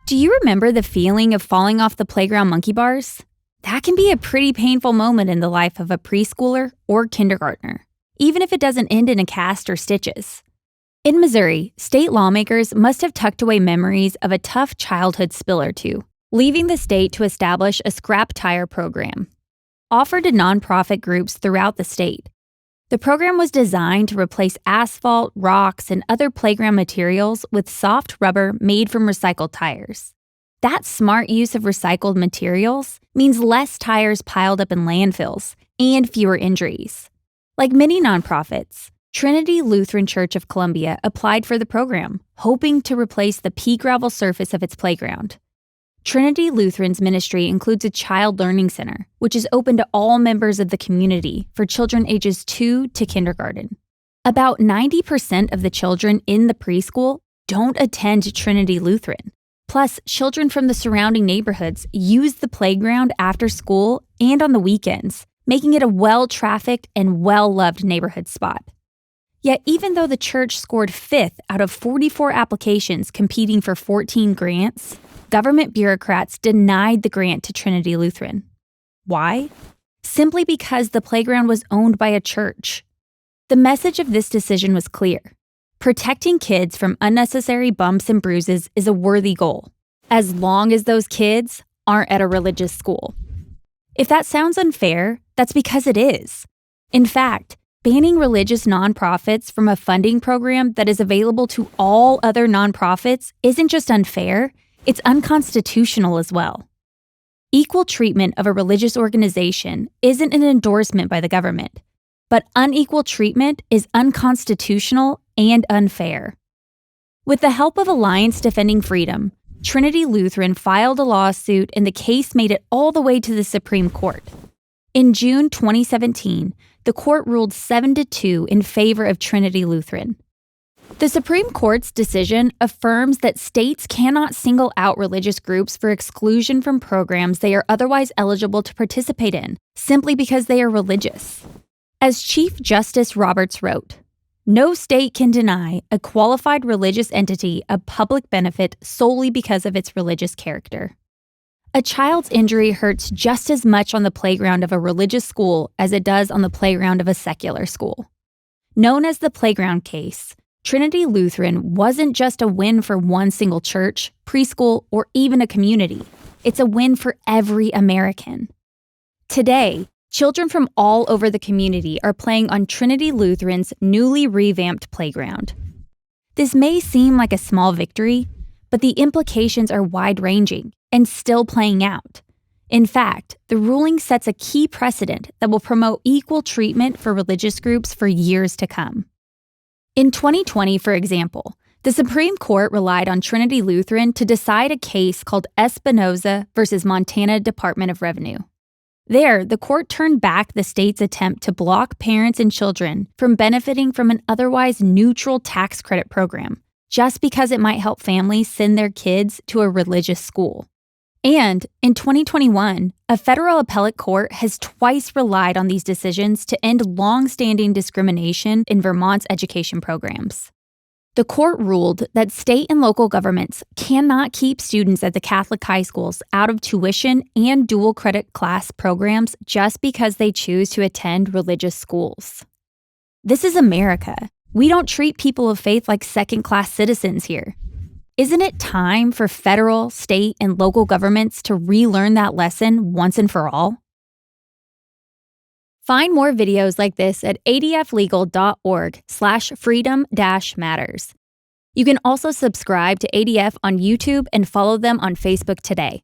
Do you remember the feeling of falling off the playground monkey bars? That can be a pretty painful moment in the life of a preschooler or kindergartner, even if it doesn't end in a cast or stitches. In Missouri, state lawmakers must have tucked away memories of a tough childhood spill or two, leaving the state to establish a scrap tire program. Offered to nonprofit groups throughout the state, the program was designed to replace asphalt, rocks, and other playground materials with soft rubber made from recycled tires. That smart use of recycled materials means less tires piled up in landfills and fewer injuries. Like many nonprofits, Trinity Lutheran Church of Columbia applied for the program, hoping to replace the pea gravel surface of its playground. Trinity Lutheran's ministry includes a child learning center, which is open to all members of the community for children ages 2 to kindergarten. About 90% of the children in the preschool don't attend Trinity Lutheran. Plus, children from the surrounding neighborhoods use the playground after school and on the weekends, making it a well-trafficked and well-loved neighborhood spot. Yet even though the church scored 5th out of 44 applications competing for 14 grants, government bureaucrats denied the grant to Trinity Lutheran. Why? Simply because the playground was owned by a church. The message of this decision was clear. Protecting kids from unnecessary bumps and bruises is a worthy goal, as long as those kids aren't at a religious school. If that sounds unfair, that's because it is. In fact, banning religious nonprofits from a funding program that is available to all other nonprofits isn't just unfair, it's unconstitutional as well. Equal treatment of a religious organization isn't an endorsement by the government, but unequal treatment is unconstitutional and unfair. With the help of Alliance Defending Freedom, Trinity Lutheran filed a lawsuit and the case made it all the way to the Supreme Court. In June 2017, the court ruled 7-2 in favor of Trinity Lutheran. The Supreme Court's decision affirms that states cannot single out religious groups for exclusion from programs they are otherwise eligible to participate in, simply because they are religious. As Chief Justice Roberts wrote, "No state can deny a qualified religious entity a public benefit solely because of its religious character." A child's injury hurts just as much on the playground of a religious school as it does on the playground of a secular school. Known as the playground case, Trinity Lutheran wasn't just a win for one single church, preschool, or even a community. It's a win for every American. Today, children from all over the community are playing on Trinity Lutheran's newly revamped playground. This may seem like a small victory, but the implications are wide-ranging and still playing out. In fact, the ruling sets a key precedent that will promote equal treatment for religious groups for years to come. In 2020, for example, the Supreme Court relied on Trinity Lutheran to decide a case called Espinoza versus Montana Department of Revenue. There, the court turned back the state's attempt to block parents and children from benefiting from an otherwise neutral tax credit program, just because it might help families send their kids to a religious school. And in 2021, a federal appellate court has twice relied on these decisions to end long-standing discrimination in Vermont's education programs. The court ruled that state and local governments cannot keep students at the Catholic high schools out of tuition and dual credit class programs just because they choose to attend religious schools. This is America. We don't treat people of faith like second-class citizens here. Isn't it time for federal, state, and local governments to relearn that lesson once and for all? Find more videos like this at adflegal.org/freedom-matters. You can also subscribe to ADF on YouTube and follow them on Facebook today.